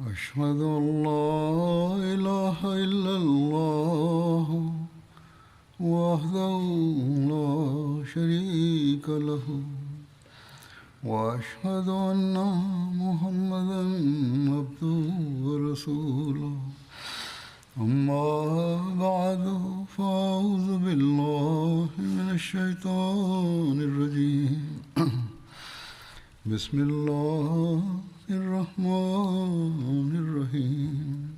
أشهد أن لا إله إلا الله وحده لا شريك له وأشهد أن محمدا عبده ورسوله أما بعد فأعوذ بالله من الشيطان الرجيم بسم الله الرحمن الرحيم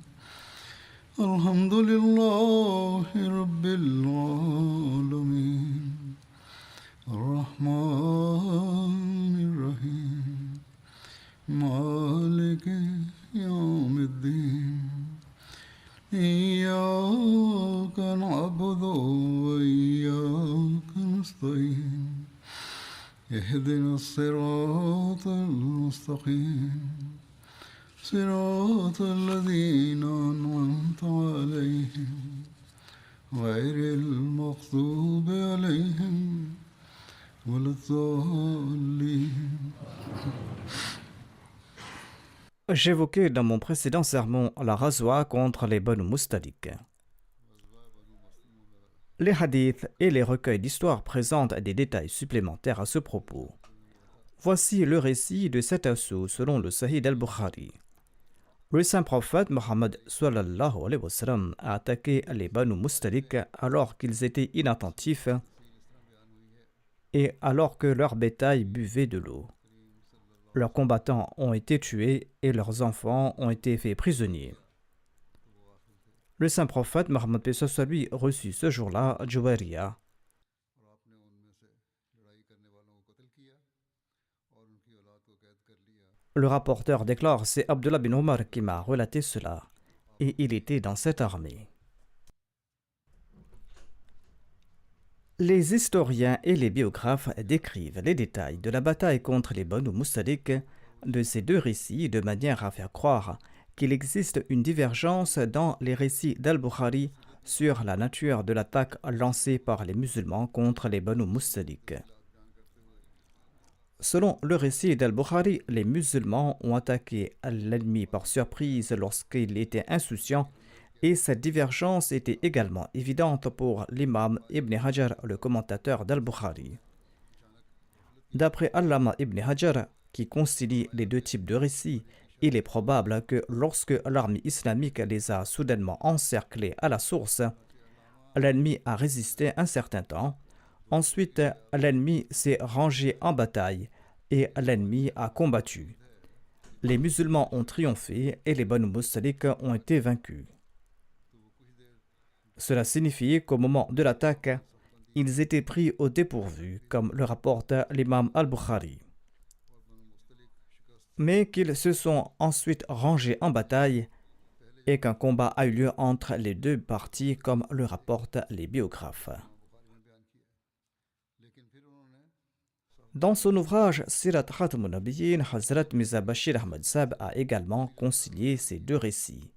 الحمد لله رب العالمين الرحمن الرحيم مالك يوم الدين إياك نعبد وإياك نستعين اهدنا الصراط المستقيم صراط الذين أنعمت عليهم غير المغضوب عليهم ولا الضالين. J'évoquais dans mon précédent sermon la razwa contre les Banu Mustalik. Les hadiths et les recueils d'histoire présentent des détails supplémentaires à ce propos. Voici le récit de cet assaut selon le Sahih al-Bukhari. Le saint prophète Mohammed sallallahu alayhi wa sallam a attaqué les Banu Mustalik alors qu'ils étaient inattentifs et alors que leur bétail buvait de l'eau. Leurs combattants ont été tués et leurs enfants ont été faits prisonniers. Le saint prophète Mohammed paix soit lui reçut ce jour-là Juwayriya. Le rapporteur déclare: c'est Abdullah bin Omar qui m'a relaté cela, et il était dans cette armée. Les historiens et les biographes décrivent les détails de la bataille contre les Banu Mustalik de ces deux récits de manière à faire croire qu'il existe une divergence dans les récits d'Al-Bukhari sur la nature de l'attaque lancée par les musulmans contre les Banu Mustalik. Selon le récit d'Al-Bukhari, les musulmans ont attaqué l'ennemi par surprise lorsqu'il était insouciant, et cette divergence était également évidente pour l'imam Ibn Hajar, le commentateur d'Al-Bukhari. D'après Allama Ibn Hajar, qui concilie les deux types de récits, il est probable que lorsque l'armée islamique les a soudainement encerclés à la source, l'ennemi a résisté un certain temps. Ensuite, l'ennemi s'est rangé en bataille et l'ennemi a combattu. Les musulmans ont triomphé et les Banu Mustalik ont été vaincus. Cela signifie qu'au moment de l'attaque, ils étaient pris au dépourvu, comme le rapporte l'imam al-Bukhari. Mais qu'ils se sont ensuite rangés en bataille et qu'un combat a eu lieu entre les deux parties, comme le rapportent les biographes. Dans son ouvrage Sirat Khatamun Nabiyyin, Hazrat Mirza Bashir Ahmad Sahib a également concilié ces deux récits.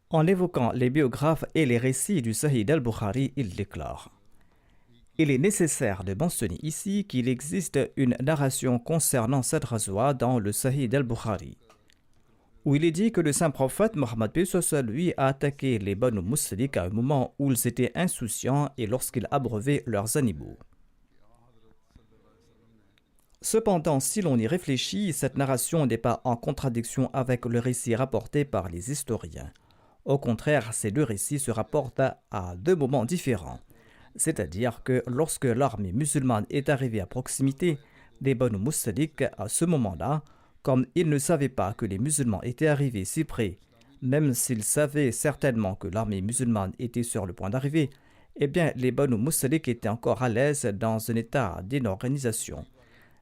En évoquant les biographes et les récits du Sahih al-Bukhari, il déclare: il est nécessaire de mentionner ici qu'il existe une narration concernant cette razwa dans le Sahih al-Bukhari, où il est dit que le saint prophète Mohammed paix soit sur lui a attaqué les Banu Mustalik à un moment où ils étaient insouciants et lorsqu'ils abreuvaient leurs animaux. Cependant, si l'on y réfléchit, cette narration n'est pas en contradiction avec le récit rapporté par les historiens. Au contraire, ces deux récits se rapportent à deux moments différents. C'est-à-dire que lorsque l'armée musulmane est arrivée à proximité des Banu Mustalik, à ce moment-là, comme ils ne savaient pas que les musulmans étaient arrivés si près, même s'ils savaient certainement que l'armée musulmane était sur le point d'arriver, eh bien les Banu Mustalik étaient encore à l'aise dans un état d'inorganisation.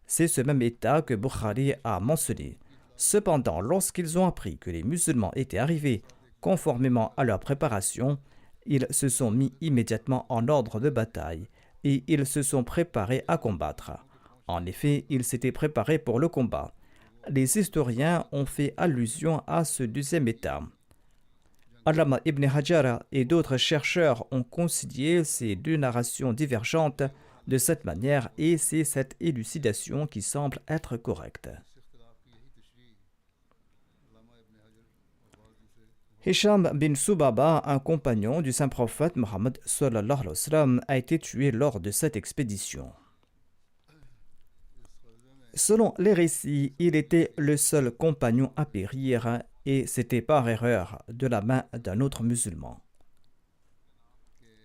C'est ce même état que Bukhari a mentionné. Cependant, lorsqu'ils ont appris que les musulmans étaient arrivés conformément à leur préparation, ils se sont mis immédiatement en ordre de bataille et ils se sont préparés à combattre. En effet, ils s'étaient préparés pour le combat. Les historiens ont fait allusion à ce deuxième état. Allama Ibn Hajar et d'autres chercheurs ont concilié ces deux narrations divergentes de cette manière et c'est cette élucidation qui semble être correcte. Hisham bin Subaba, un compagnon du saint prophète Mohammed sallallahu alayhi wa sallam, a été tué lors de cette expédition. Selon les récits, il était le seul compagnon à périr et c'était par erreur de la main d'un autre musulman.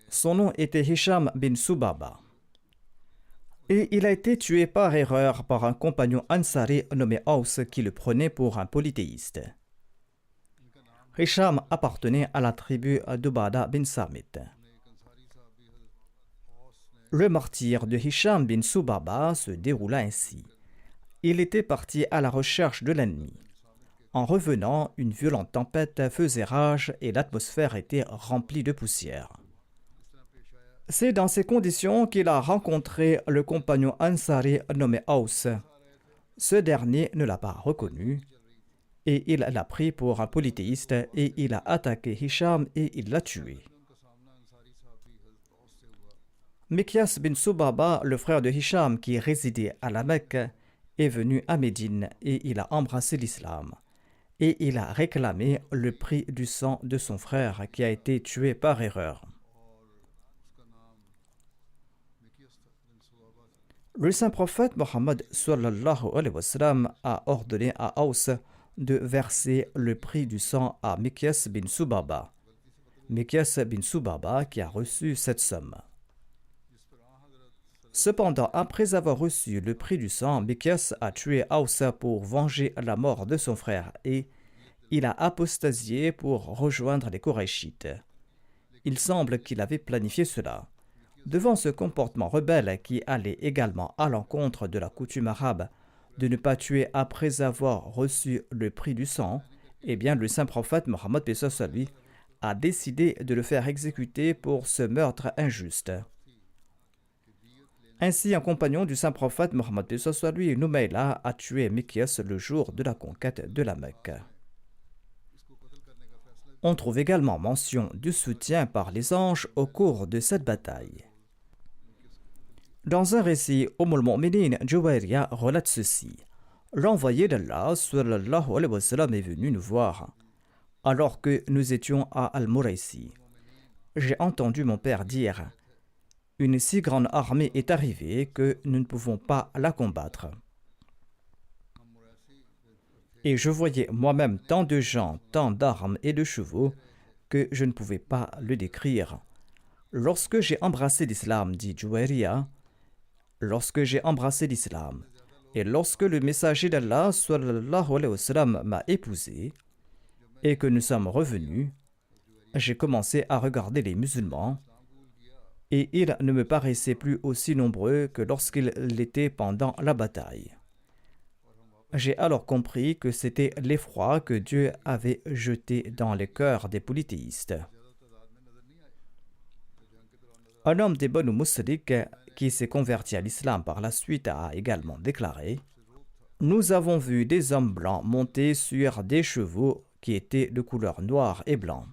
Son nom était Hisham bin Subaba. Et il a été tué par erreur par un compagnon ansari nommé Aus qui le prenait pour un polythéiste. Hisham appartenait à la tribu d'Ubada bin Samit. Le martyre de Hisham bin Subaba se déroula ainsi. Il était parti à la recherche de l'ennemi. En revenant, une violente tempête faisait rage et l'atmosphère était remplie de poussière. C'est dans ces conditions qu'il a rencontré le compagnon Ansari nommé Aus. Ce dernier ne l'a pas reconnu et il l'a pris pour un polythéiste et il a attaqué Hisham et il l'a tué. Mikyas bin Subaba, le frère de Hisham qui résidait à la Mecque, est venu à Médine et il a embrassé l'islam. Et il a réclamé le prix du sang de son frère qui a été tué par erreur. Le saint prophète Mohammed sallallahu alayhi wa sallam a ordonné à Aus de verser le prix du sang à Mikyas bin Subaba. Mikyas bin Subaba qui a reçu cette somme. Cependant, après avoir reçu le prix du sang, Mikyas a tué Aus pour venger la mort de son frère et il a apostasié pour rejoindre les Korachites. Il semble qu'il avait planifié cela. Devant ce comportement rebelle qui allait également à l'encontre de la coutume arabe de ne pas tuer après avoir reçu le prix du sang, eh bien le saint prophète Mohammed lui a décidé de le faire exécuter pour ce meurtre injuste. Ainsi, un compagnon du saint prophète Mohammed lui, Numayla, a tué Mikyas le jour de la conquête de la Mecque. On trouve également mention du soutien par les anges au cours de cette bataille. Dans un récit, Al-Mu'minin Juwayriya relate ceci. L'envoyé d'Allah sallallahu alayhi wa sallam est venu nous voir alors que nous étions à Al-Muraisi. J'ai entendu mon père dire « Une si grande armée est arrivée que nous ne pouvons pas la combattre. » Et je voyais moi-même tant de gens, tant d'armes et de chevaux que je ne pouvais pas le décrire. Lorsque j'ai embrassé l'islam, dit Juwayriya, lorsque j'ai embrassé l'islam, et lorsque le messager d'Allah sallallahu alayhi wa sallam m'a épousé, et que nous sommes revenus, j'ai commencé à regarder les musulmans, et ils ne me paraissaient plus aussi nombreux que lorsqu'ils l'étaient pendant la bataille. J'ai alors compris que c'était l'effroi que Dieu avait jeté dans les cœurs des polythéistes. Un homme des Banu Musrik qui s'est converti à l'islam par la suite a également déclaré « Nous avons vu des hommes blancs monter sur des chevaux qui étaient de couleur noire et blanc.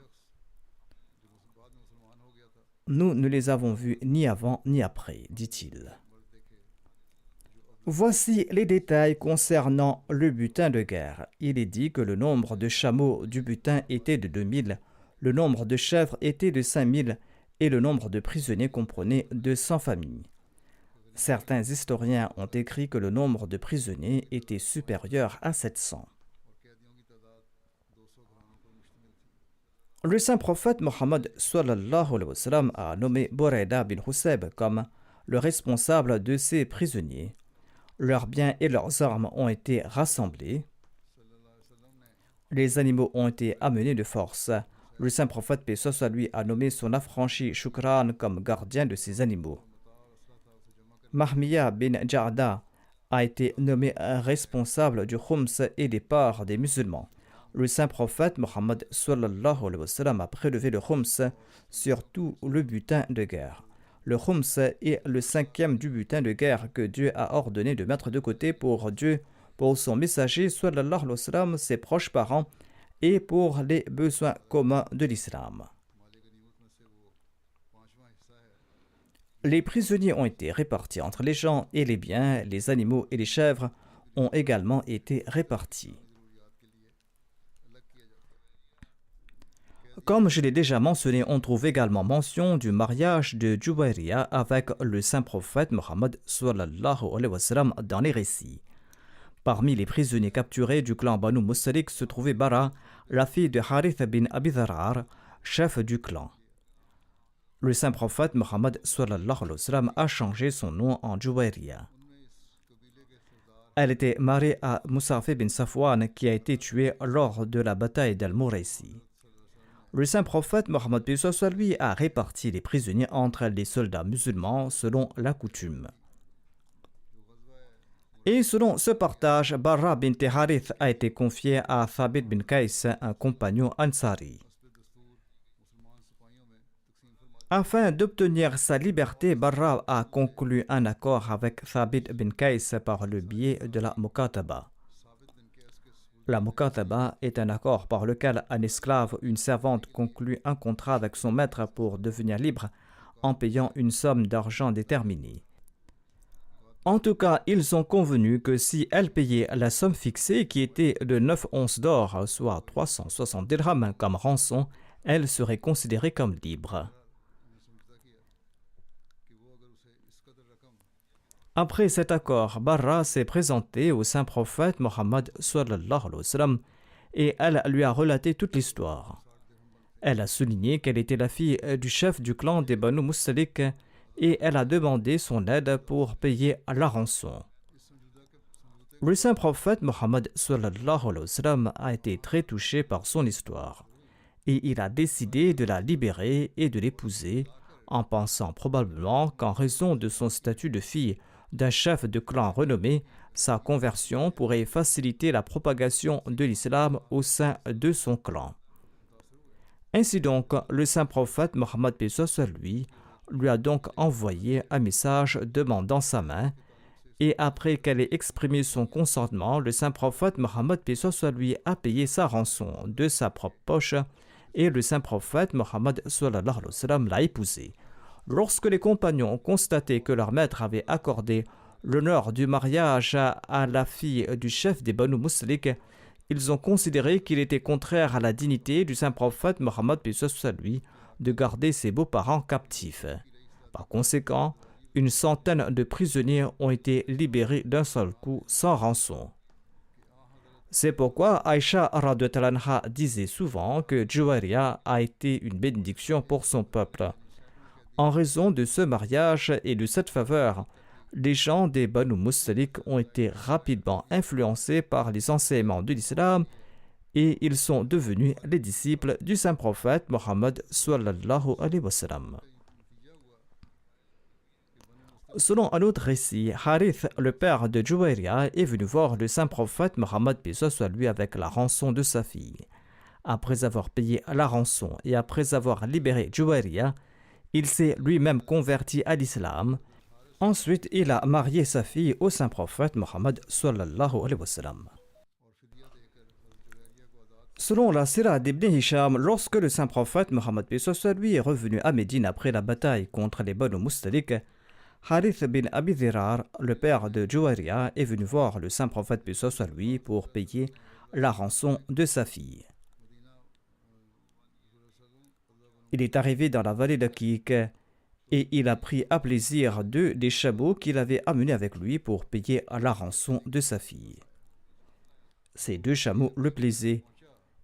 Nous ne les avons vus ni avant ni après, dit-il. » Voici les détails concernant le butin de guerre. Il est dit que le nombre de chameaux du butin était de 2000, le nombre de chèvres était de 5000 et le nombre de prisonniers comprenait 200 familles. Certains historiens ont écrit que le nombre de prisonniers était supérieur à 700. Le saint prophète Mohammed sallallahu alayhi wa sallam a nommé Buraida bin Husayb comme le responsable de ces prisonniers. Leurs biens et leurs armes ont été rassemblés. Les animaux ont été amenés de force. Le saint prophète paix soit lui a nommé son affranchi Shukran comme gardien de ces animaux. Mahmiya bin Ja'da a été nommé responsable du khums et des parts des musulmans. Le saint prophète Mohammed sallallahu alayhi wa sallam a prélevé le khums sur tout le butin de guerre. Le khums est le 5e du butin de guerre que Dieu a ordonné de mettre de côté pour Dieu, pour son messager sallallahu alayhi wa sallam, ses proches parents et pour les besoins communs de l'islam. Les prisonniers ont été répartis entre les gens et les biens, les animaux et les chèvres ont également été répartis. Comme je l'ai déjà mentionné, on trouve également mention du mariage de Juwayriya avec le saint prophète Mohammed sallallahu alayhi wa sallam dans les récits. Parmi les prisonniers capturés du clan Banu Mustalik se trouvait Bara, la fille de Harith bin Abi Dharar, chef du clan. Le saint prophète Mohammed sallallahu alayhi wa sallam a changé son nom en Juwayriya. Elle était mariée à Musafir bin Safwan qui a été tué lors de la bataille d'Al-Muraisi. Le saint prophète Mohammed lui a réparti les prisonniers entre les soldats musulmans selon la coutume. Et selon ce partage, Barra bint Harith a été confié à Thabit bin Qais, un compagnon ansari. Afin d'obtenir sa liberté, Barra a conclu un accord avec Thabit bin Qais par le biais de la Mukataba. La Mukataba est un accord par lequel un esclave ou une servante conclut un contrat avec son maître pour devenir libre en payant une somme d'argent déterminée. En tout cas, ils ont convenu que si elle payait la somme fixée qui était de 9 onces d'or, soit 360 dirhams comme rançon, elle serait considérée comme libre. Après cet accord, Barra s'est présentée au saint prophète Mohammed sallallahu alayhi wa sallam et elle lui a relaté toute l'histoire. Elle a souligné qu'elle était la fille du chef du clan des Banu Mustalik et elle a demandé son aide pour payer la rançon. Le saint prophète Mohammed sallallahu alayhi wa sallam a été très touché par son histoire et il a décidé de la libérer et de l'épouser en pensant probablement qu'en raison de son statut de fille d'un chef de clan renommé, sa conversion pourrait faciliter la propagation de l'islam au sein de son clan. Ainsi donc, le saint prophète Mohammed lui a donc envoyé un message demandant sa main, et après qu'elle ait exprimé son consentement, le saint prophète Mohammed lui a payé sa rançon de sa propre poche, et le saint prophète Mohammed l'a épousée. Lorsque les compagnons ont constaté que leur maître avait accordé l'honneur du mariage à la fille du chef des Banu Mustalik, ils ont considéré qu'il était contraire à la dignité du saint prophète Mohammed de garder ses beaux-parents captifs. Par conséquent, une centaine de prisonniers ont été libérés d'un seul coup sans rançon. C'est pourquoi Aïcha radhiyallahu anha disait souvent que Juwayriya a été une bénédiction pour son peuple. En raison de ce mariage et de cette faveur, les gens des Banu Mustalik ont été rapidement influencés par les enseignements de l'islam et ils sont devenus les disciples du saint prophète Mohammed sallallahu alayhi wa sallam. Selon un autre récit, Harith, le père de Juwayriya, est venu voir le saint prophète Mohammed lui avec la rançon de sa fille. Après avoir payé la rançon et après avoir libéré Juwayriya, il s'est lui-même converti à l'islam. Ensuite, il a marié sa fille au saint prophète Mohammed sallallahu alayhi wa sallam. Selon la Sira d'Ibn Hisham, lorsque le saint prophète Mohammed lui est revenu à Médine après la bataille contre les Banu Mustalik, Harith bin Abi Dhirar, le père de Juwayriya, est venu voir le saint prophète lui pour payer la rançon de sa fille. Il est arrivé dans la vallée d'Aqiq et il a pris à plaisir deux des chameaux qu'il avait amenés avec lui pour payer la rançon de sa fille. Ces deux chameaux le plaisaient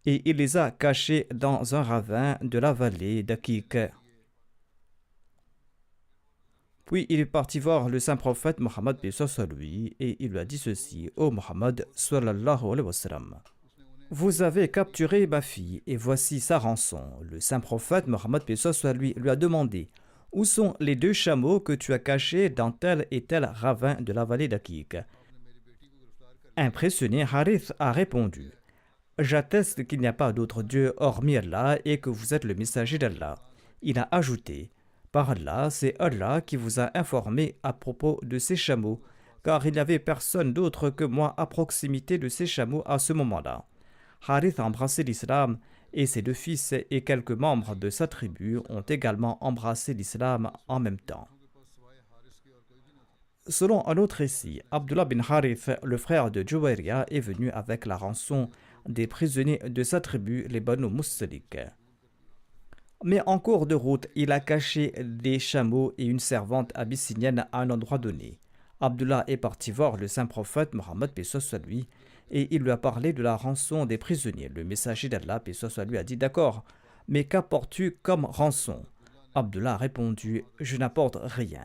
et il les a cachés dans un ravin de la vallée d'Aqiq. Puis il est parti voir le saint prophète Mohammed et il lui a dit ceci: Ô Mohammed sallallahu alayhi wa sallam, vous avez capturé ma fille et voici sa rançon. Le saint prophète Mohammed lui a demandé: où sont les deux chameaux que tu as cachés dans tel et tel ravin de la vallée d'Aqiq? Impressionné, Harith a répondu: j'atteste qu'il n'y a pas d'autre Dieu hormis Allah et que vous êtes le messager d'Allah. Il a ajouté: par Allah, c'est Allah qui vous a informé à propos de ces chameaux, car il n'y avait personne d'autre que moi à proximité de ces chameaux à ce moment-là. Harith a embrassé l'islam et ses deux fils et quelques membres de sa tribu ont également embrassé l'islam en même temps. Selon un autre récit, Abdullah bin Harith, le frère de Juwayriya, est venu avec la rançon des prisonniers de sa tribu, les Banu Mustalik. Mais en cours de route, il a caché des chameaux et une servante abyssinienne à un endroit donné. Abdullah est parti voir le saint prophète Mohammed paix soit lui, et il lui a parlé de la rançon des prisonniers. Le messager d'Allah paix soit lui a dit: d'accord, mais qu'apportes-tu comme rançon? Abdullah a répondu: je n'apporte rien.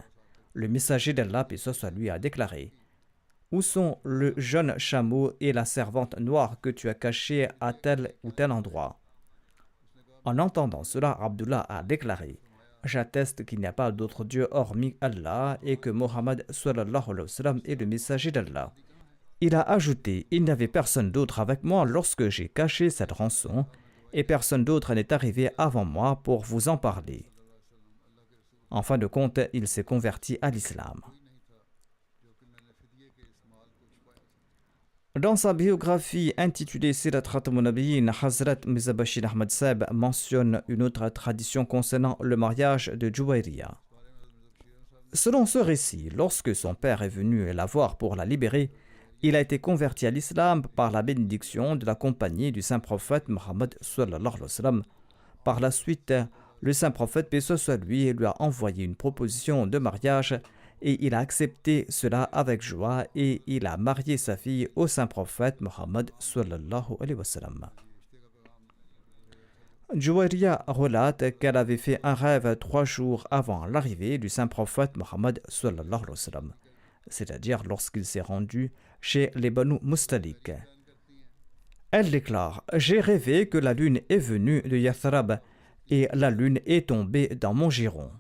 Le messager d'Allah paix soit lui a déclaré: où sont le jeune chameau et la servante noire que tu as cachés à tel ou tel endroit? En entendant cela, Abdullah a déclaré: j'atteste qu'il n'y a pas d'autre Dieu hormis Allah et que Mohammed sallallahu alayhi wa sallam est le messager d'Allah. Il a ajouté: il n'y avait personne d'autre avec moi lorsque j'ai caché cette rançon, et personne d'autre n'est arrivé avant moi pour vous en parler. En fin de compte, il s'est converti à l'islam. Dans sa biographie intitulée Sirat Khatamun Nabiyyin, Hazrat Mirza Bashir Ahmad Saib mentionne une autre tradition concernant le mariage de Juwayriya. Selon ce récit, lorsque son père est venu la voir pour la libérer, il a été converti à l'islam par la bénédiction de la compagnie du saint prophète Mohammed sallallahu alayhi wa sallam. Par la suite, le saint prophète paix soit lui lui a envoyé une proposition de mariage et il a accepté cela avec joie et il a marié sa fille au saint prophète Mohammed sallallahu alayhi wa sallam. Juwayriya relate qu'elle avait fait un rêve 3 jours avant l'arrivée du saint prophète Mohammed sallallahu alayhi wa sallam, c'est-à-dire lorsqu'il s'est rendu chez les Banu Mustalik. Elle déclare: j'ai rêvé que la lune est venue de Yathrab et la lune est tombée dans mon giron.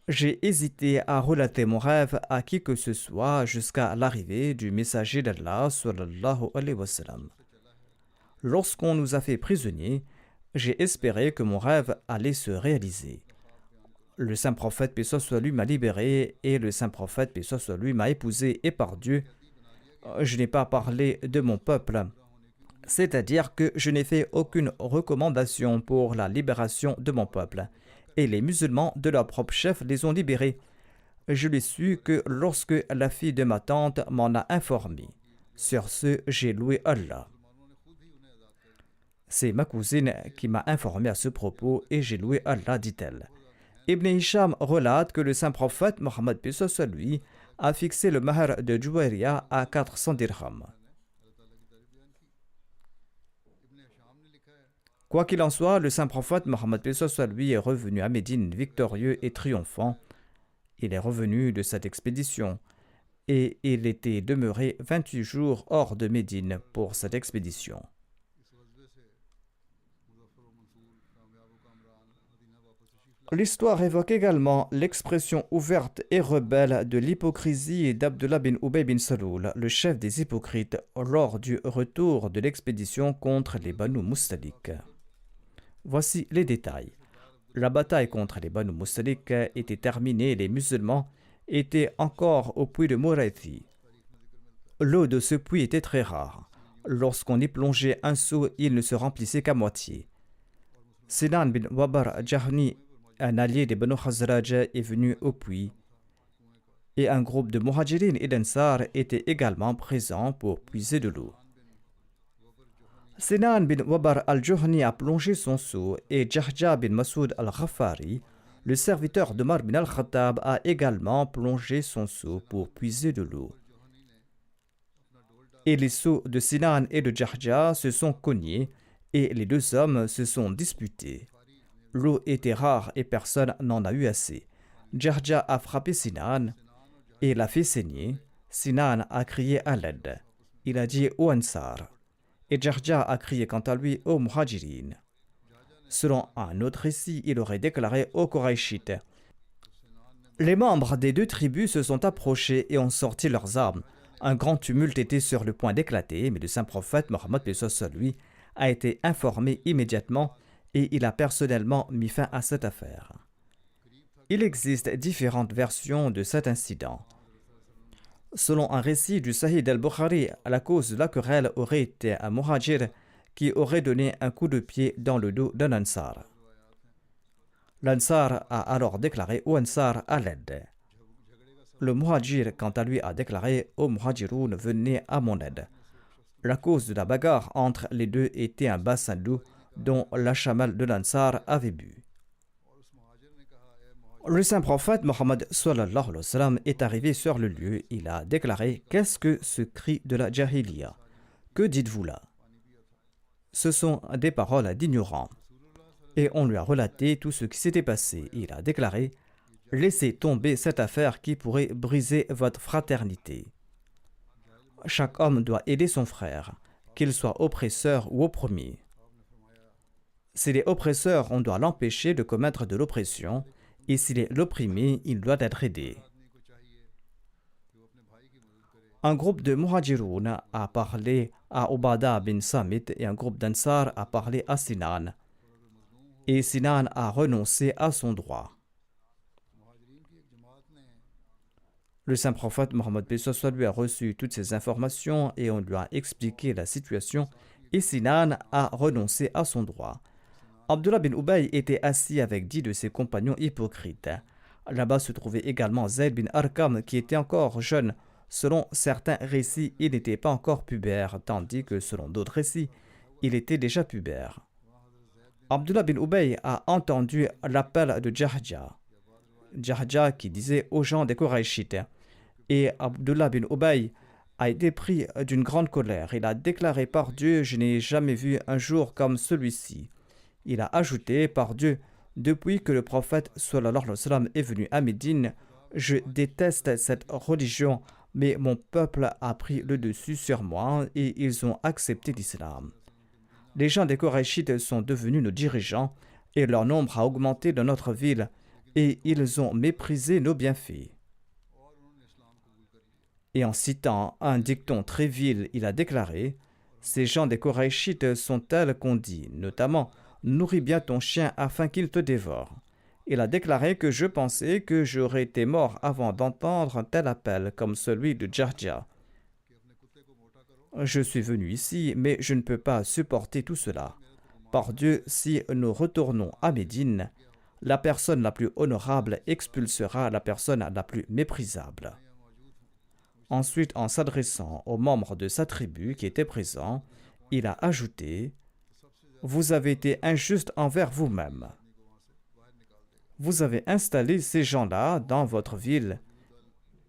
J'ai hésité à relater mon rêve à qui que ce soit jusqu'à l'arrivée du messager d'Allah sallallahu alayhi wa sallam. Lorsqu'on nous a fait prisonniers, j'ai espéré que mon rêve allait se réaliser. Le saint prophète paix soit lui m'a libéré et le saint prophète paix soit lui m'a épousé, et par Dieu, je n'ai pas parlé de mon peuple, c'est-à-dire que je n'ai fait aucune recommandation pour la libération de mon peuple, et les musulmans de leur propre chef les ont libérés. Je l'ai su que lorsque la fille de ma tante m'en a informé. Sur ce, j'ai loué Allah. C'est ma cousine qui m'a informé à ce propos et j'ai loué Allah, dit-elle. Ibn Hisham relate que le saint prophète Mohammed paix soit lui a fixé le mahr de Juwayriya à 400 dirhams. Quoi qu'il en soit, le saint prophète Mohammed paix soit lui est revenu à Médine victorieux et triomphant. Il est revenu de cette expédition et il était demeuré 28 jours hors de Médine pour cette expédition. L'histoire évoque également l'expression ouverte et rebelle de l'hypocrisie d'Abdullah bin Ubay bin Saloul, le chef des hypocrites, lors du retour de l'expédition contre les Banu Mustalik. Voici les détails. La bataille contre les Banu Mustalik était terminée et les musulmans étaient encore au puits de Muraythi. L'eau de ce puits était très rare. Lorsqu'on y plongeait un seau, il ne se remplissait qu'à moitié. Sinan bin Wabar Jahni, un allié des Banu Khazraj, est venu au puits et un groupe de Muhajirin et d'Ansar était également présent pour puiser de l'eau. Sinan bin Wabar al-Juhni a plongé son seau et Jahja bin Masoud al-Ghafari, le serviteur d'Omar bin al-Khattab, a également plongé son seau pour puiser de l'eau. Et les seaux de Sinan et de Jahja se sont cognés et les deux hommes se sont disputés. L'eau était rare et personne n'en a eu assez. Jahja a frappé Sinan et l'a fait saigner. Sinan a crié à l'aide. Il a dit au Ansar. Et Jahja a crié quant à lui aux Muhajirin. Selon un autre récit, il aurait déclaré aux Qurayshites. Les membres des deux tribus se sont approchés et ont sorti leurs armes. Un grand tumulte était sur le point d'éclater, mais le saint prophète Mohammed paix soit lui a été informé immédiatement et il a personnellement mis fin à cette affaire. Il existe différentes versions de cet incident. Selon un récit du Sahih al-Bukhari, la cause de la querelle aurait été un muhajir qui aurait donné un coup de pied dans le dos d'un ansar. L'Ansar a alors déclaré au Ansar à l'aide. Le Muhajir, quant à lui, a déclaré: Ô Muhajiroun, venez à mon aide. La cause de la bagarre entre les deux était un bassin d'eau dont la chamelle de l'Ansar avait bu. Le saint prophète Mohammed sallallahu alayhi wa sallam est arrivé sur le lieu. Il a déclaré: Qu'est-ce que ce cri de la Jahiliya? Que dites-vous là? Ce sont des paroles d'ignorants. Et on lui a relaté tout ce qui s'était passé. Il a déclaré: Laissez tomber cette affaire qui pourrait briser votre fraternité. Chaque homme doit aider son frère, qu'il soit oppresseur ou opprimé. S'il est oppresseur, on doit l'empêcher de commettre de l'oppression. Et s'il est l'opprimé, il doit être aidé. Un groupe de Muhajiroun a parlé à Ubada bin Samit et un groupe d'Ansar a parlé à Sinan. Et Sinan a renoncé à son droit. Le saint prophète Mohammed lui a reçu toutes ces informations et on lui a expliqué la situation et Sinan a renoncé à son droit. Abdullah bin Ubay était assis avec 10 de ses compagnons hypocrites. Là-bas se trouvait également Zayd bin Arqam qui était encore jeune. Selon certains récits, il n'était pas encore pubère, tandis que selon d'autres récits, il était déjà pubère. Abdullah bin Ubay a entendu l'appel de Jahja qui disait aux gens des Qurayshites. Et Abdullah bin Ubay a été pris d'une grande colère. Il a déclaré: Par Dieu, je n'ai jamais vu un jour comme celui-ci. Il a ajouté: Par Dieu, depuis que le prophète sallallahu alayhi wa sallam est venu à Médine, je déteste cette religion, mais mon peuple a pris le dessus sur moi et ils ont accepté l'islam. Les gens des Qurayshites sont devenus nos dirigeants et leur nombre a augmenté dans notre ville et ils ont méprisé nos bienfaits. Et en citant un dicton très vil, il a déclaré: Ces gens des Qurayshites sont tels qu'on dit, notamment: Nourris bien ton chien afin qu'il te dévore. Il a déclaré que je pensais que j'aurais été mort avant d'entendre un tel appel comme celui de Jahja. Je suis venu ici, mais je ne peux pas supporter tout cela. Par Dieu, si nous retournons à Médine, la personne la plus honorable expulsera la personne la plus méprisable. Ensuite, en s'adressant aux membres de sa tribu qui étaient présents, il a ajouté: Vous avez été injuste envers vous-même. Vous avez installé ces gens-là dans votre ville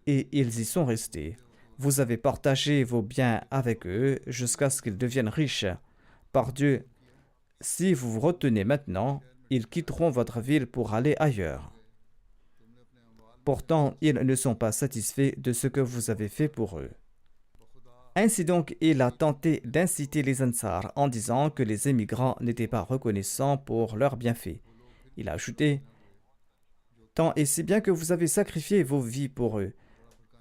et ils y sont restés. Vous avez partagé vos biens avec eux jusqu'à ce qu'ils deviennent riches. Par Dieu, si vous vous retenez maintenant, ils quitteront votre ville pour aller ailleurs. Pourtant, ils ne sont pas satisfaits de ce que vous avez fait pour eux. Ainsi donc, il a tenté d'inciter les Ansar en disant que les émigrants n'étaient pas reconnaissants pour leurs bienfaits. Il a ajouté: Tant et si bien que vous avez sacrifié vos vies pour eux.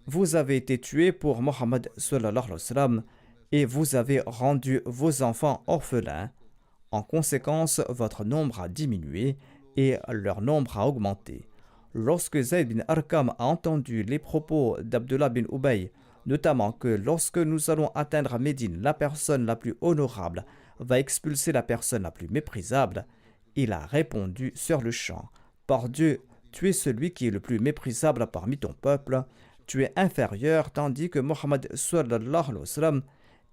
Vous avez été tués pour Mohammed sallallahu alayhi wa sallam et vous avez rendu vos enfants orphelins. En conséquence, votre nombre a diminué et leur nombre a augmenté. Lorsque Zayd bin Arqam a entendu les propos d'Abdullah bin Ubay, notamment que lorsque nous allons atteindre Médine, la personne la plus honorable va expulser la personne la plus méprisable, il a répondu sur le champ: Par Dieu, tu es celui qui est le plus méprisable parmi ton peuple, tu es inférieur tandis que Mohammed sallallahu alayhi wa sallam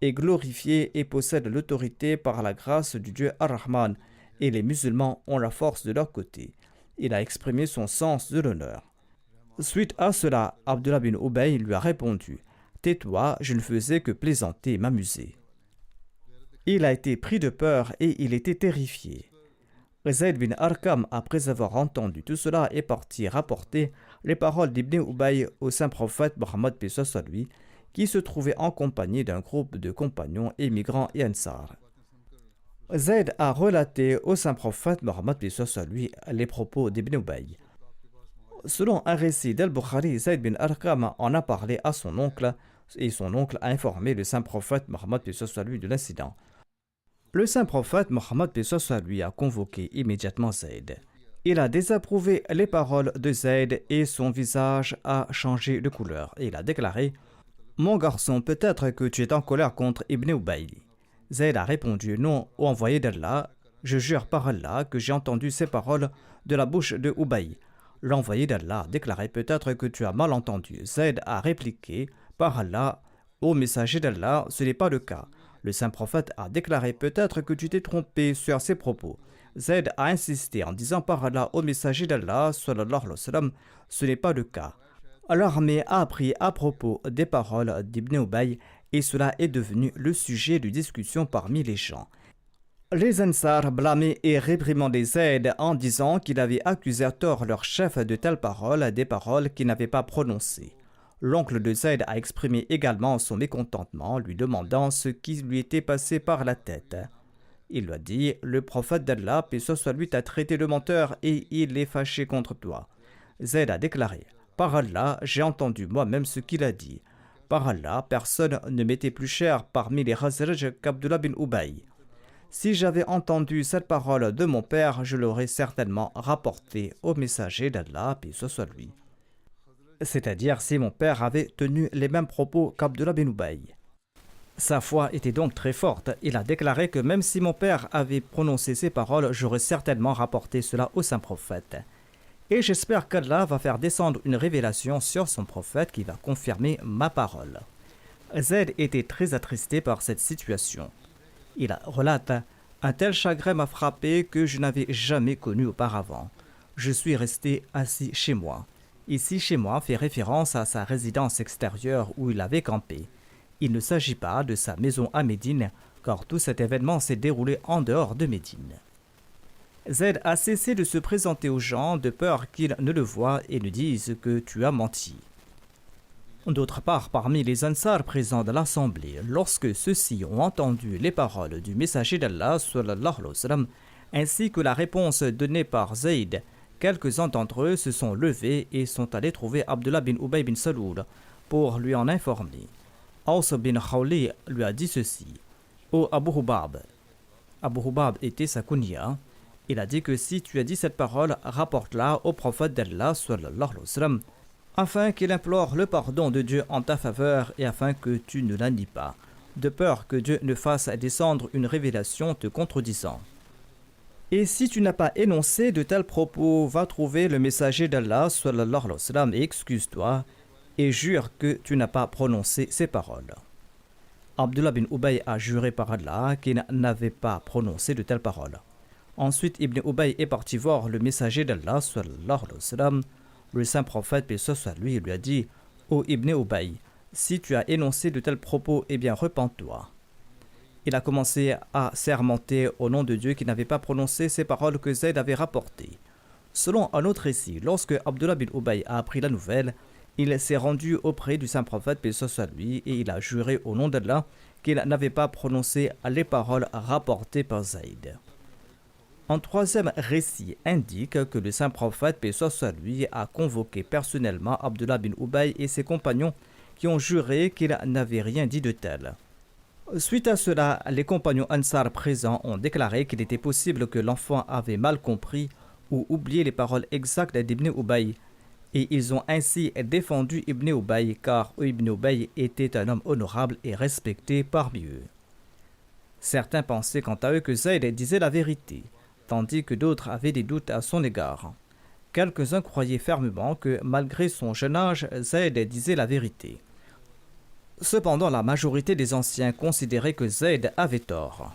est glorifié et possède l'autorité par la grâce du Dieu Ar-Rahman et les musulmans ont la force de leur côté. Il a exprimé son sens de l'honneur. Suite à cela, Abdullah bin Ubay lui a répondu: Tais-toi, je ne faisais que plaisanter et m'amuser. Il a été pris de peur et il était terrifié. Zayd bin Arqam, après avoir entendu tout cela, est parti rapporter les paroles d'Ibn Ubay au saint prophète Mohammed lui, qui se trouvait en compagnie d'un groupe de compagnons émigrants et ansar. Zayd a relaté au saint prophète Mohammed lui les propos d'Ibn Ubay. Selon un récit d'Al-Bukhari, Zayd bin Arqam en a parlé à son oncle et son oncle a informé le saint prophète Mohammed lui de l'incident. Le saint prophète Mohammed lui a convoqué immédiatement Zayd. Il a désapprouvé les paroles de Zayd et son visage a changé de couleur. Et il a déclaré: Mon garçon, peut-être que tu es en colère contre Ibn Ubay. Zayd a répondu: Non, ô envoyé d'Allah, je jure par Allah que j'ai entendu ces paroles de la bouche de Ubay. L'envoyé d'Allah a déclaré: peut-être que tu as mal entendu. Zayd a répliqué: par Allah, ô messager d'Allah, ce n'est pas le cas. Le saint prophète a déclaré: peut-être que tu t'es trompé sur ses propos. Zayd a insisté en disant: par Allah, ô messager d'Allah, sallallahu alayhi wa sallam, ce n'est pas le cas. L'armée a appris à propos des paroles d'Ibn Ubay et cela est devenu le sujet de discussion parmi les gens. Les Ansar blâmaient et réprimandaient Zayd en disant qu'il avait accusé à tort leur chef de telles paroles, des paroles qu'il n'avait pas prononcées. L'oncle de Zayd a exprimé également son mécontentement, lui demandant ce qui lui était passé par la tête. Il lui a dit: le prophète d'Allah, paix soit lui, t'a traité de menteur et il est fâché contre toi. Zayd a déclaré: par Allah, j'ai entendu moi-même ce qu'il a dit. Par Allah, personne ne m'était plus cher parmi les Khazraj qu'Abdullah bin Ubay. Si j'avais entendu cette parole de mon père, je l'aurais certainement rapportée au messager d'Allah, paix soit lui. C'est-à-dire si mon père avait tenu les mêmes propos qu'Abdullah bin Ubay. Sa foi était donc très forte. Il a déclaré que même si mon père avait prononcé ces paroles, j'aurais certainement rapporté cela au saint prophète. Et j'espère qu'Allah va faire descendre une révélation sur son prophète qui va confirmer ma parole. Zayd était très attristé par cette situation. Il relate: un tel chagrin m'a frappé que je n'avais jamais connu auparavant. Je suis resté assis chez moi. Ici, chez moi, fait référence à sa résidence extérieure où il avait campé. Il ne s'agit pas de sa maison à Médine, car tout cet événement s'est déroulé en dehors de Médine. Zayd a cessé de se présenter aux gens de peur qu'ils ne le voient et ne disent que tu as menti. D'autre part, parmi les Ansar présents dans l'assemblée, lorsque ceux-ci ont entendu les paroles du messager d'Allah, sallallahu alayhi wa sallam, ainsi que la réponse donnée par Zayd, quelques-uns d'entre eux se sont levés et sont allés trouver Abdullah bin Ubay bin Saloul pour lui en informer. Aws bin Khawli lui a dit ceci: ô Abu Hubab. Abu Hubab était sa kunya. Il a dit que si tu as dit cette parole, rapporte-la au prophète d'Allah, sallallahu alayhi wa sallam, afin qu'il implore le pardon de Dieu en ta faveur et afin que tu ne la nies pas, de peur que Dieu ne fasse descendre une révélation te contredisant. Et si tu n'as pas énoncé de tels propos, va trouver le messager d'Allah, sallallahu alayhi wa sallam, et excuse-toi, et jure que tu n'as pas prononcé ces paroles. Abdullah bin Ubay a juré par Allah qu'il n'avait pas prononcé de telles paroles. Ensuite, Ibn Ubay est parti voir le messager d'Allah, sallallahu alayhi wa sallam. Le saint prophète, paix soit lui, lui a dit: ô Ibn Ubay, si tu as énoncé de tels propos, eh bien repens-toi. Il a commencé à sermenter au nom de Dieu qu'il n'avait pas prononcé ces paroles que Zayd avait rapportées. Selon un autre récit, lorsque Abdullah bin Ubay a appris la nouvelle, il s'est rendu auprès du saint prophète, paix soit lui, et il a juré au nom d'Allah qu'il n'avait pas prononcé les paroles rapportées par Zayd. Un troisième récit indique que le saint prophète, paix soit lui, a convoqué personnellement Abdullah bin Ubay et ses compagnons qui ont juré qu'il n'avait rien dit de tel. Suite à cela, les compagnons Ansar présents ont déclaré qu'il était possible que l'enfant avait mal compris ou oublié les paroles exactes d'Ibn Ubay, et ils ont ainsi défendu Ibn Ubay car Ibn Ubay était un homme honorable et respecté parmi eux. Certains pensaient quant à eux que Zayd disait la vérité, tandis que d'autres avaient des doutes à son égard. Quelques-uns croyaient fermement que, malgré son jeune âge, Zayd disait la vérité. Cependant, la majorité des anciens considéraient que Zayd avait tort.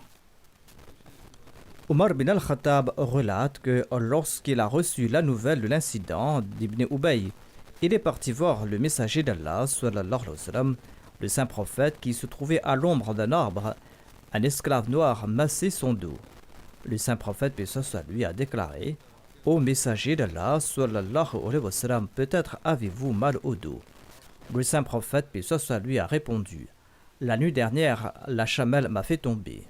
Omar bin al-Khattab relate que lorsqu'il a reçu la nouvelle de l'incident d'Ibn Ubay, il est parti voir le messager d'Allah, sallallahu alayhi wa sallam, le saint prophète qui se trouvait à l'ombre d'un arbre. Un esclave noir massait son dos. Le saint prophète, paix soit lui, a déclaré: ô messager d'Allah, sallallahu alayhi wa sallam, peut-être avez-vous mal au dos. Le saint prophète, paix soit lui, a répondu: la nuit dernière, la chamelle m'a fait tomber.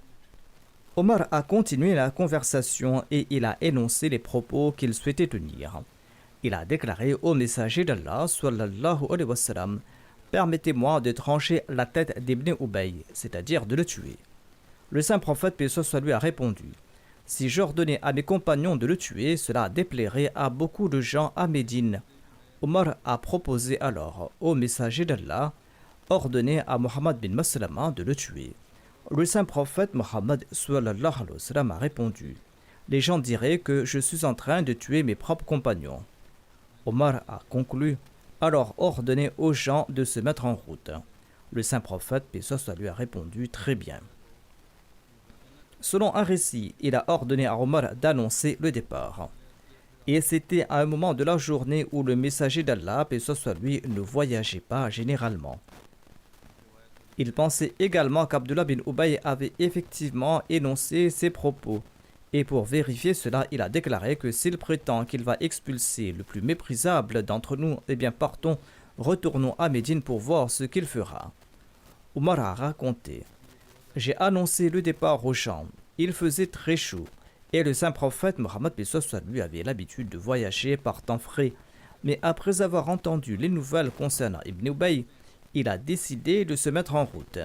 Omar a continué la conversation et il a énoncé les propos qu'il souhaitait tenir. Il a déclaré au messager d'Allah, sallallahu alayhi wa sallam, permettez-moi de trancher la tête d'Ibn Ubay, c'est-à-dire de le tuer. Le saint prophète, paix soit lui, a répondu: si j'ordonnais à mes compagnons de le tuer, cela déplairait à beaucoup de gens à Médine. Omar a proposé alors au messager d'Allah: ordonnez à Mohammed bin Maslama de le tuer. Le saint prophète Mohammed sallallahu alayhi wa sallam a répondu: les gens diraient que je suis en train de tuer mes propres compagnons. Omar a conclu: alors ordonnez aux gens de se mettre en route. Le saint prophète, paix soit sur lui, a répondu: très bien. Selon un récit, il a ordonné à Omar d'annoncer le départ. Et c'était à un moment de la journée où le messager d'Allah, paix soit sur lui, ne voyageait pas généralement. Il pensait également qu'Abdullah bin Ubay avait effectivement énoncé ses propos. Et pour vérifier cela, il a déclaré que s'il prétend qu'il va expulser le plus méprisable d'entre nous, eh bien partons, retournons à Médine pour voir ce qu'il fera. Omar a raconté: j'ai annoncé le départ aux gens. Il faisait très chaud. Et le saint prophète Mohammed lui avait l'habitude de voyager par temps frais. Mais après avoir entendu les nouvelles concernant Ibn Ubay, il a décidé de se mettre en route.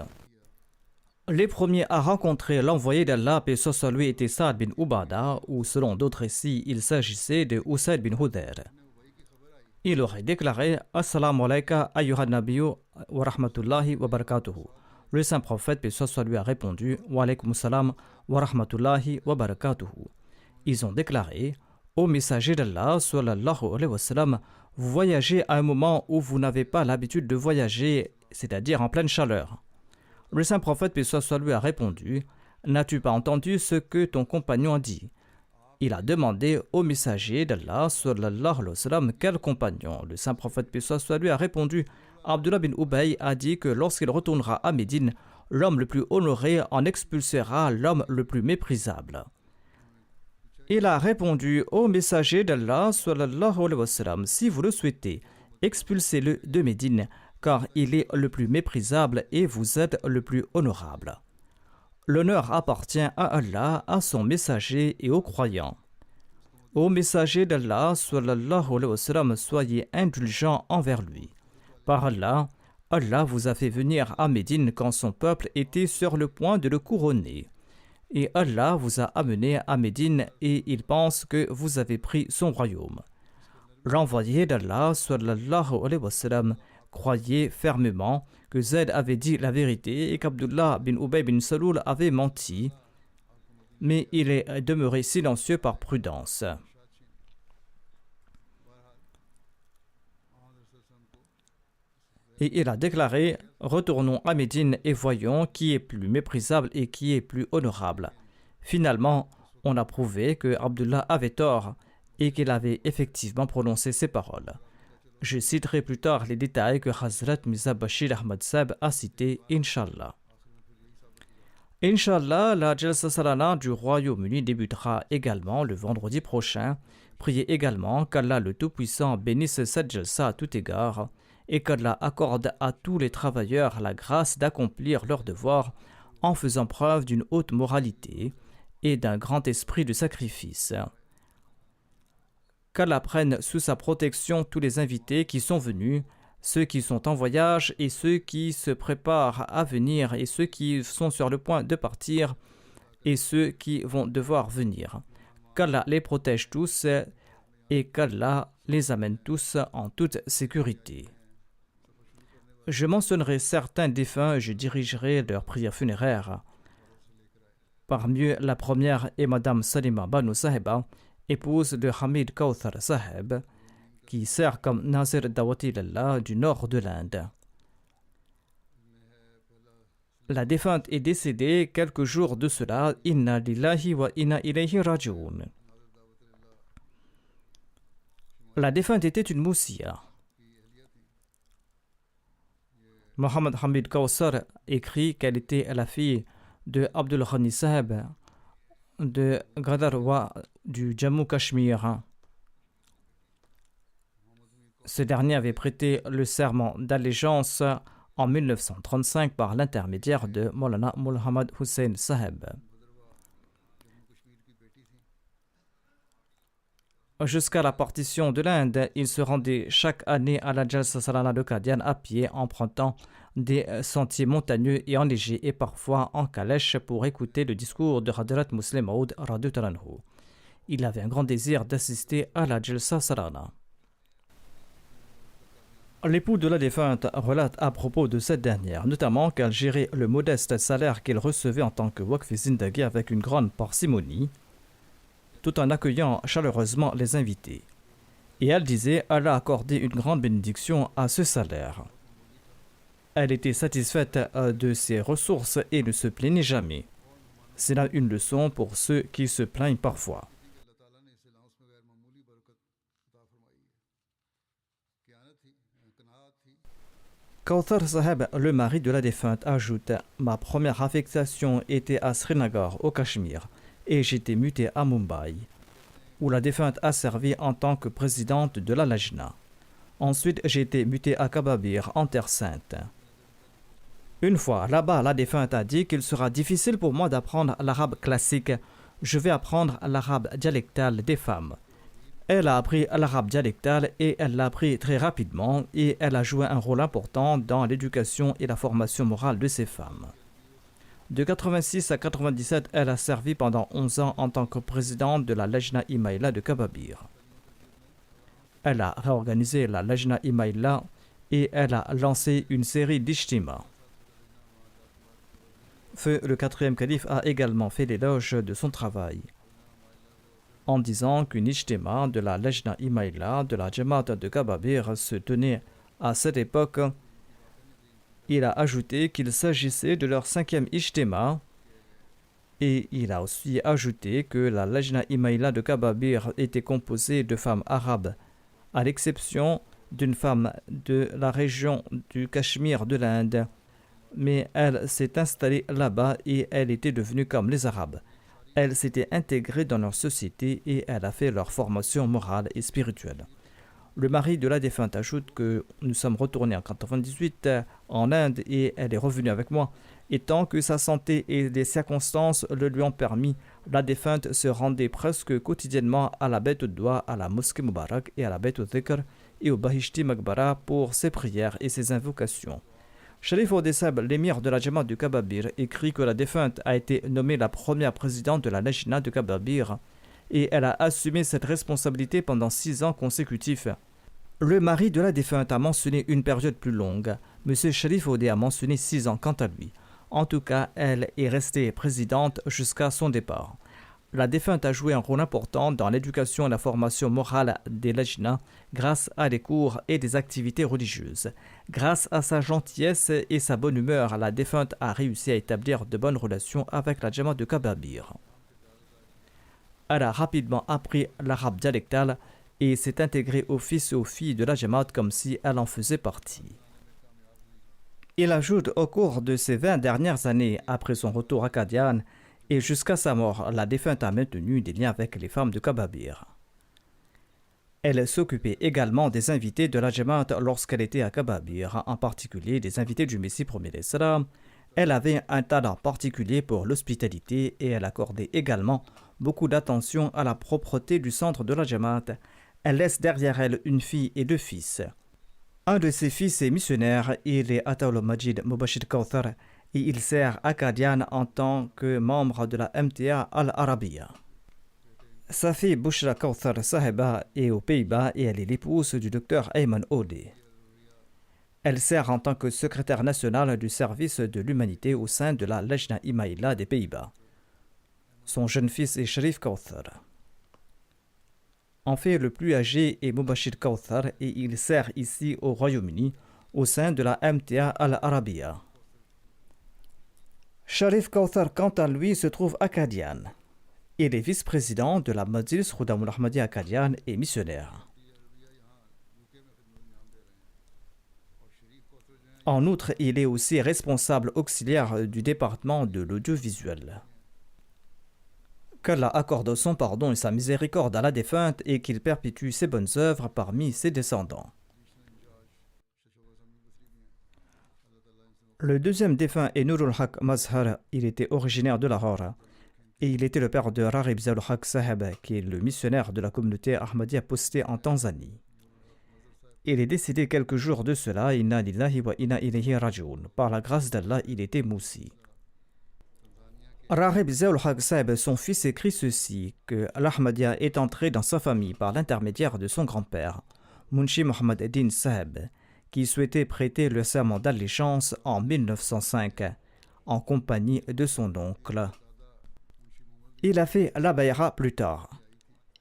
Les premiers à rencontrer l'envoyé d'Allah, paix soit sur lui, étaient Saad bin Ubada, ou selon d'autres récits, il s'agissait de Usaid bin Hudayr. Il aurait déclaré: Assalamu alayka ayyuhan nabiyyu wa rahmatullahi wa barakatuhu. Le saint prophète, paix soit sur lui, a répondu: Wa alaykum salam wa rahmatullahi wa barakatuhu. Ils ont déclaré: ô messager d'Allah, sallallahu alayhi wa sallam, vous voyagez à un moment où vous n'avez pas l'habitude de voyager, c'est-à-dire en pleine chaleur. Le saint prophète, paix soit sur lui, a répondu: n'as-tu pas entendu ce que ton compagnon a dit? Il a demandé au messager d'Allah, sallallahu alayhi wa sallam, quel compagnon? Le saint prophète, paix soit sur lui, a répondu: Abdullah bin Ubay a dit que lorsqu'il retournera à Médine, l'homme le plus honoré en expulsera l'homme le plus méprisable. Il a répondu au messager d'Allah, sallallahu alayhi wa sallam, si vous le souhaitez, expulsez-le de Médine, car il est le plus méprisable et vous êtes le plus honorable. L'honneur appartient à Allah, à son messager et aux croyants. Ô messager d'Allah, sallallahu alayhi wa sallam, soyez indulgents envers lui. Par Allah, Allah vous a fait venir à Médine quand son peuple était sur le point de le couronner. Et Allah vous a amené à Médine et il pense que vous avez pris son royaume. L'envoyé d'Allah, sallallahu alayhi wa sallam, croyait fermement que Zayd avait dit la vérité et qu'Abdullah bin Ubay bin Saloul avait menti, mais il est demeuré silencieux par prudence. Et il a déclaré: retournons à Médine et voyons qui est plus méprisable et qui est plus honorable. Finalement, on a prouvé que Abdullah avait tort et qu'il avait effectivement prononcé ces paroles. Je citerai plus tard les détails que Hazrat Mirza Bashir Ahmad Sahib a cités, Inch'Allah. Inch'Allah, la Jalsa Salana du Royaume-Uni débutera également le vendredi prochain. Priez également qu'Allah le Tout-Puissant bénisse cette Jalsa à tout égard et qu'Allah accorde à tous les travailleurs la grâce d'accomplir leurs devoirs en faisant preuve d'une haute moralité et d'un grand esprit de sacrifice. Qu'Allah prenne sous sa protection tous les invités qui sont venus, ceux qui sont en voyage et ceux qui se préparent à venir et ceux qui sont sur le point de partir et ceux qui vont devoir venir. Qu'Allah les protège tous et qu'Allah les amène tous en toute sécurité. Je mentionnerai certains défunts et je dirigerai leurs prières funéraires. Parmi eux, la première est Madame Salima Banu Sahiba, épouse de Hamid Kauthar Saheb, qui sert comme Nazir Dawati Lillah du nord de l'Inde. La défunte est décédée quelques jours de cela. Inna lillahi wa inna ilayhi raji'un. La défunte était une moussia. Mohammed Hamid Kauthar écrit qu'elle était la fille de Abdul Ghani Saheb de Gadarwa du Jammu Kashmir. Ce dernier avait prêté le serment d'allégeance en 1935 par l'intermédiaire de Maulana Muhammad Hussain Saheb. Jusqu'à la partition de l'Inde, il se rendait chaque année à la Jalsa Salana de Qadian à pied, empruntant des sentiers montagneux et enneigés et parfois en calèche pour écouter le discours de Hadrat Muslim Maud radhiyallahu anhu. Il avait un grand désir d'assister à la Jalsa Salana. L'époux de la défunte relate à propos de cette dernière, notamment qu'elle gérait le modeste salaire qu'elle recevait en tant que Waqf Zindagi avec une grande parcimonie, tout en accueillant chaleureusement les invités. Et elle disait, Allah a accordé une grande bénédiction à ce salaire. Elle était satisfaite de ses ressources et ne se plaignait jamais. C'est là une leçon pour ceux qui se plaignent parfois. Kauthar Saheb, le mari de la défunte, ajoute « Ma première affectation était à Srinagar, au Cachemire, et j'étais muté à Mumbai, où la défunte a servi en tant que présidente de la Lajna. Ensuite, j'ai été muté à Kababir, en Terre Sainte. Une fois là-bas, la défunte a dit qu'il sera difficile pour moi d'apprendre l'arabe classique. Je vais apprendre l'arabe dialectal des femmes. Elle a appris l'arabe dialectal et elle l'a appris très rapidement et elle a joué un rôle important dans l'éducation et la formation morale de ces femmes. De 86 à 97, elle a servi pendant 11 ans en tant que présidente de la Lajna Imaïla de Kababir. Elle a réorganisé la Lajna Imaïla et elle a lancé une série d'ijtima. Feu le quatrième calife a également fait l'éloge de son travail, en disant qu'une ijtima de la Lajna Imaïla de la Jamaat de Kababir se tenait à cette époque. Il a ajouté qu'il s'agissait de leur 5e ijtima et il a aussi ajouté que la Lajna Imaïla de Kababir était composée de femmes arabes, à l'exception d'une femme de la région du Cachemire de l'Inde. Mais elle s'est installée là-bas et elle était devenue comme les Arabes. Elle s'était intégrée dans leur société et elle a fait leur formation morale et spirituelle. Le mari de la défunte ajoute que nous sommes retournés en 1998 en Inde et elle est revenue avec moi. Et tant que sa santé et les circonstances le lui ont permis, la défunte se rendait presque quotidiennement à la Beit Doua, à la mosquée Mubarak et à la Beit Dhikr et au Bahishti Maghbara pour ses prières et ses invocations. Sharif Odessab, l'émir de la Jamaat de Kababir, écrit que la défunte a été nommée la première présidente de la Lajna de Kababir et elle a assumé cette responsabilité pendant 6 ans consécutifs. Le mari de la défunte a mentionné une période plus longue. M. Sharif Odé a mentionné 6 ans quant à lui. En tout cas, elle est restée présidente jusqu'à son départ. La défunte a joué un rôle important dans l'éducation et la formation morale des Lajna grâce à des cours et des activités religieuses. Grâce à sa gentillesse et sa bonne humeur, la défunte a réussi à établir de bonnes relations avec la Jamaat de Kababir. Elle a rapidement appris l'arabe dialectal et s'est intégrée aux fils et aux filles de la Jamaat comme si elle en faisait partie. Il ajoute au cours de ces 20 dernières années, après son retour à Qadian, et jusqu'à sa mort, la défunte a maintenu des liens avec les femmes de Kababir. Elle s'occupait également des invités de la Jamaat lorsqu'elle était à Kababir, en particulier des invités du Messie premier d'Islam. Elle avait un talent particulier pour l'hospitalité et elle accordait également beaucoup d'attention à la propreté du centre de la Jamaat. Elle laisse derrière elle une fille et 2 fils. Un de ses fils est missionnaire, il est Ataul Majid Mubashir Kauthar et il sert à Qadian en tant que membre de la MTA Al-Arabiya. Sa fille Bushra Kauthar Saheba est aux Pays-Bas et elle est l'épouse du docteur Ayman Odeh. Elle sert en tant que secrétaire nationale du service de l'humanité au sein de la Lajna Imaïla des Pays-Bas. Son jeune fils est Sharif Kauthar. En fait, le plus âgé est Mubashir Kauthar et il sert ici au Royaume-Uni au sein de la MTA Al-Arabiya. Sharif Kauthar, quant à lui, se trouve à Qadian. Il est vice-président de la Majlis Khudamul Ahmadi à Qadian et missionnaire. En outre, il est aussi responsable auxiliaire du département de l'audiovisuel. Qu'Allah accorde son pardon et sa miséricorde à la défunte et qu'il perpétue ses bonnes œuvres parmi ses descendants. Le deuxième défunt est Nurul Haq Mazhar. Il était originaire de Lahore et il était le père de Rarib Zaul Haq Saheb, qui est le missionnaire de la communauté Ahmadiyya postée en Tanzanie. Il est décédé quelques jours de cela, inna lillahi wa inna ilayhi raji'un. Par la grâce d'Allah, il était moussi. Rarib Zaul Haq Saheb, son fils, écrit ceci, que l'Ahmadiyya est entré dans sa famille par l'intermédiaire de son grand-père, Munshi Mohammed Eddin Saheb, qui souhaitait prêter le serment d'allégeance en 1905, en compagnie de son oncle. Il a fait la bayra plus tard.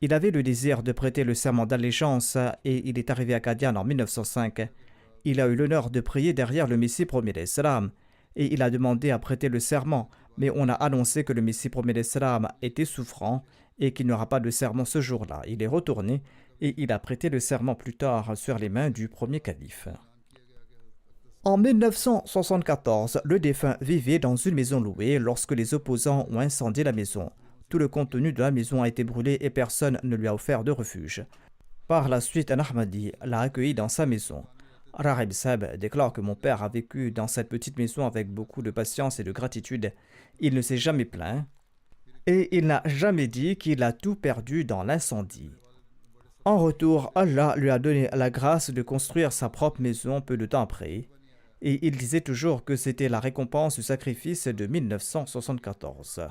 Il avait le désir de prêter le serment d'allégeance et il est arrivé à Qadian en 1905. Il a eu l'honneur de prier derrière le Messie premier d'Islam et il a demandé à prêter le serment, mais on a annoncé que le Messie premier d'Islam était souffrant et qu'il n'y aura pas de serment ce jour-là. Il est retourné et il a prêté le serment plus tard sur les mains du premier calife. En 1974, le défunt vivait dans une maison louée lorsque les opposants ont incendié la maison. Tout le contenu de la maison a été brûlé et personne ne lui a offert de refuge. Par la suite, un Ahmadi l'a accueilli dans sa maison. Rahib Saheb déclare que mon père a vécu dans cette petite maison avec beaucoup de patience et de gratitude. Il ne s'est jamais plaint et il n'a jamais dit qu'il a tout perdu dans l'incendie. En retour, Allah lui a donné la grâce de construire sa propre maison peu de temps après. Et il disait toujours que c'était la récompense du sacrifice de 1974.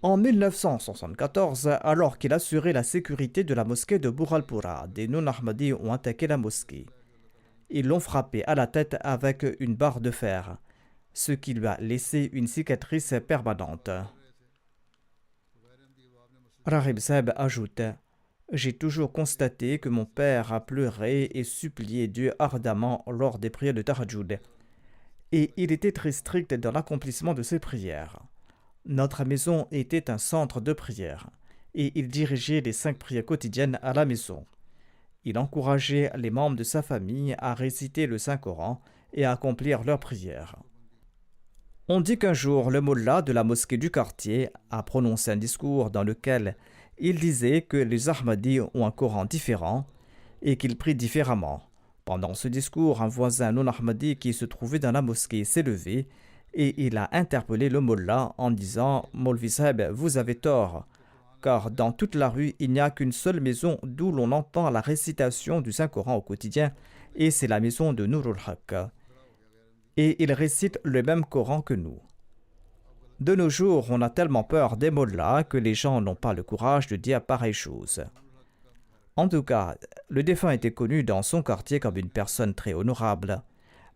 En 1974, alors qu'il assurait la sécurité de la mosquée de Burhalpura, des non-Ahmadis ont attaqué la mosquée. Ils l'ont frappé à la tête avec une barre de fer, ce qui lui a laissé une cicatrice permanente. Rahib Saheb ajoute: j'ai toujours constaté que mon père a pleuré et supplié Dieu ardemment lors des prières de Tahajjud. Et il était très strict dans l'accomplissement de ses prières. Notre maison était un centre de prière et il dirigeait les 5 prières quotidiennes à la maison. Il encourageait les membres de sa famille à réciter le Saint-Coran et à accomplir leurs prières. On dit qu'un jour, le mollah de la mosquée du quartier a prononcé un discours dans lequel il disait que les Ahmadis ont un Coran différent et qu'ils prient différemment. Pendant ce discours, un voisin non-Ahmadi qui se trouvait dans la mosquée s'est levé et il a interpellé le mollah en disant: Maulvi Saheb, vous avez tort, car dans toute la rue, il n'y a qu'une seule maison d'où l'on entend la récitation du Saint-Coran au quotidien, et c'est la maison de Nurul Haq. Et il récite le même Coran que nous. De nos jours, on a tellement peur des mollahs que les gens n'ont pas le courage de dire pareille chose. En tout cas, le défunt était connu dans son quartier comme une personne très honorable.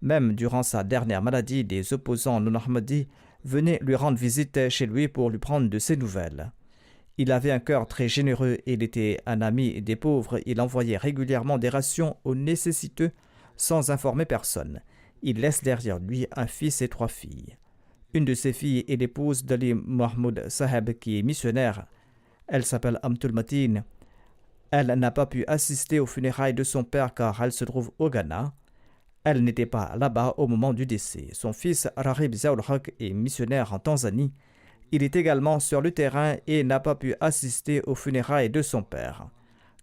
Même durant sa dernière maladie, des opposants non-Ahmadis venaient lui rendre visite chez lui pour lui prendre de ses nouvelles. Il avait un cœur très généreux et il était un ami des pauvres. Il envoyait régulièrement des rations aux nécessiteux sans informer personne. Il laisse derrière lui un fils et 3 filles. Une de ses filles est l'épouse d'Ali Mahmoud Saheb qui est missionnaire. Elle s'appelle Amtul Matin. Elle n'a pas pu assister aux funérailles de son père car elle se trouve au Ghana. Elle n'était pas là-bas au moment du décès. Son fils Rahib Ziaul Haq est missionnaire en Tanzanie. Il est également sur le terrain et n'a pas pu assister aux funérailles de son père.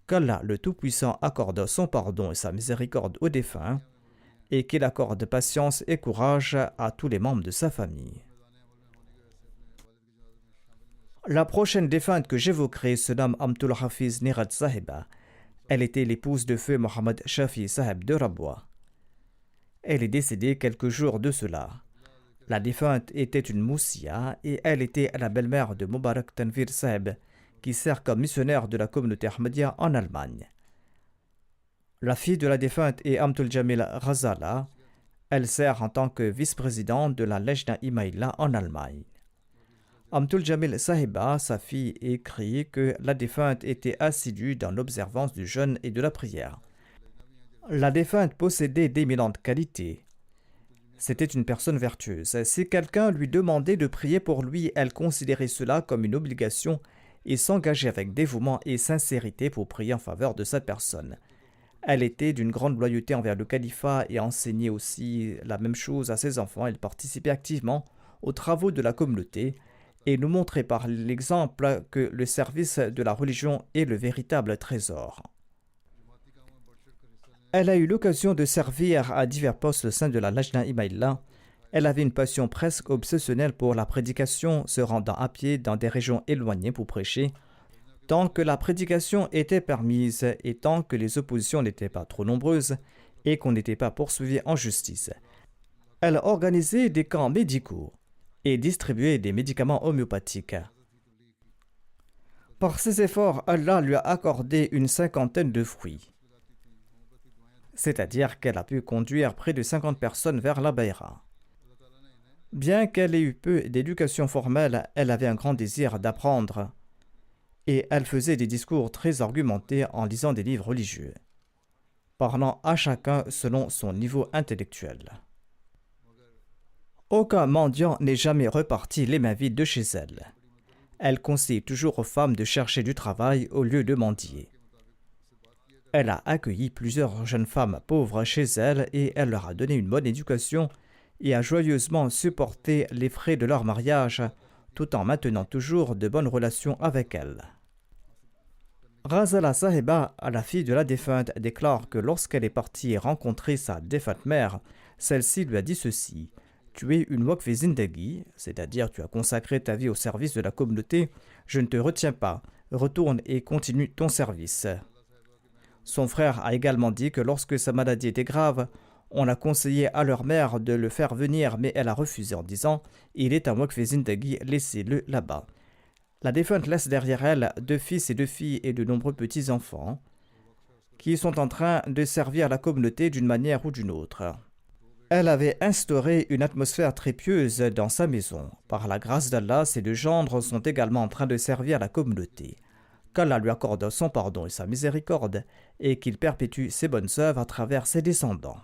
Qu'Allah le Tout-Puissant accorde son pardon et sa miséricorde aux défunts et qu'il accorde patience et courage à tous les membres de sa famille. La prochaine défunte que j'évoquerai se nomme Amtul Hafiz Nirad Sahiba. Elle était l'épouse de feu Mohamed Shafi Saheb de Rabwa. Elle est décédée quelques jours de cela. La défunte était une moussia et elle était la belle-mère de Mubarak Tanvir Saheb, qui sert comme missionnaire de la communauté Ahmadiyya en Allemagne. La fille de la défunte est Amtul Jamil Ghazala. Elle sert en tant que vice-présidente de la Lejna Imaïla en Allemagne. Amtul Jamil Sahiba, sa fille, écrit que la défunte était assidue dans l'observance du jeûne et de la prière. La défunte possédait d'éminentes qualités. C'était une personne vertueuse. Si quelqu'un lui demandait de prier pour lui, elle considérait cela comme une obligation et s'engageait avec dévouement et sincérité pour prier en faveur de cette personne. Elle était d'une grande loyauté envers le califat et enseignait aussi la même chose à ses enfants. Elle participait activement aux travaux de la communauté et nous montrait par l'exemple que le service de la religion est le véritable trésor. Elle a eu l'occasion de servir à divers postes au sein de la Lajna Imaïla. Elle avait une passion presque obsessionnelle pour la prédication, se rendant à pied dans des régions éloignées pour prêcher, tant que la prédication était permise et tant que les oppositions n'étaient pas trop nombreuses et qu'on n'était pas poursuivi en justice. Elle organisait des camps médicaux et distribuait des médicaments homéopathiques. Par ses efforts, Allah lui a accordé une 50aine de fruits. C'est-à-dire qu'elle a pu conduire près de 50 personnes vers la Bayra. Bien qu'elle ait eu peu d'éducation formelle, elle avait un grand désir d'apprendre. et elle faisait des discours très argumentés en lisant des livres religieux, parlant à chacun selon son niveau intellectuel. Aucun mendiant n'est jamais reparti les mains vides de chez elle. Elle conseille toujours aux femmes de chercher du travail au lieu de mendier. Elle a accueilli plusieurs jeunes femmes pauvres chez elle et elle leur a donné une bonne éducation et a joyeusement supporté les frais de leur mariage tout en maintenant toujours de bonnes relations avec elles. Razala Sahiba, la fille de la défunte, déclare que lorsqu'elle est partie rencontrer sa défunte mère, celle-ci lui a dit ceci: « Tu es une Waqf Zindagi, c'est-à-dire tu as consacré ta vie au service de la communauté, je ne te retiens pas, retourne et continue ton service. » Son frère a également dit que lorsque sa maladie était grave, on a conseillé à leur mère de le faire venir, mais elle a refusé en disant « Il est un Waqf Zindagi, laissez-le là-bas. » La défunte laisse derrière elle 2 fils et 2 filles et de nombreux petits-enfants qui sont en train de servir la communauté d'une manière ou d'une autre. Elle avait instauré une atmosphère très pieuse dans sa maison. Par la grâce d'Allah, ses 2 gendres sont également en train de servir la communauté. Qu'Allah lui accorde son pardon et sa miséricorde et qu'il perpétue ses bonnes œuvres à travers ses descendants.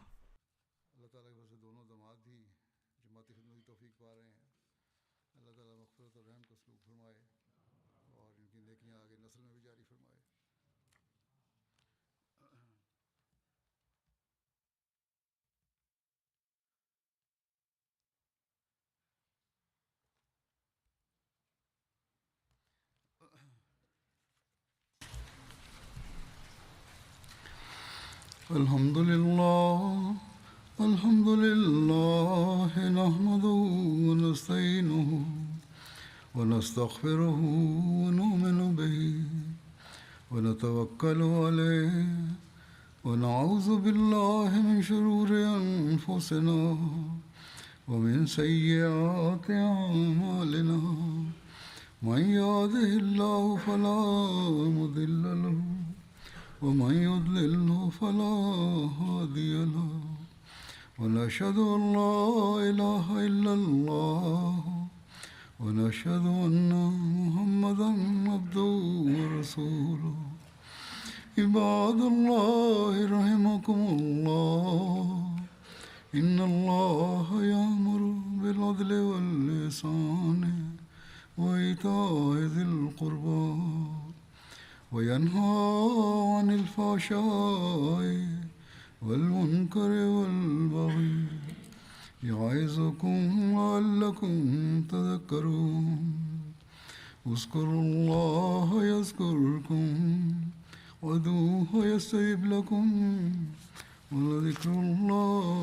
الحمد لله نحمده ونستعينه ونستغفره ونؤمن به ونتوكل عليه ونعوذ بالله من شرور أنفسنا ومن سيئات أعمالنا من يهده الله فلا مضل له ومن يضلله فلا هادي له ونشهد أن لا إله إلا الله ونشهد أن محمدا عبده ورسوله عباد الله رحمكم الله إن الله يأمر بالعدل والإحسان وإيتاء ذي القربى وينهى عن الفحشاء والمنكر والبغي يعظكم لعلكم تذكرون اذكروا الله يذكركم وادعوه يستجب لكم ولذكر الله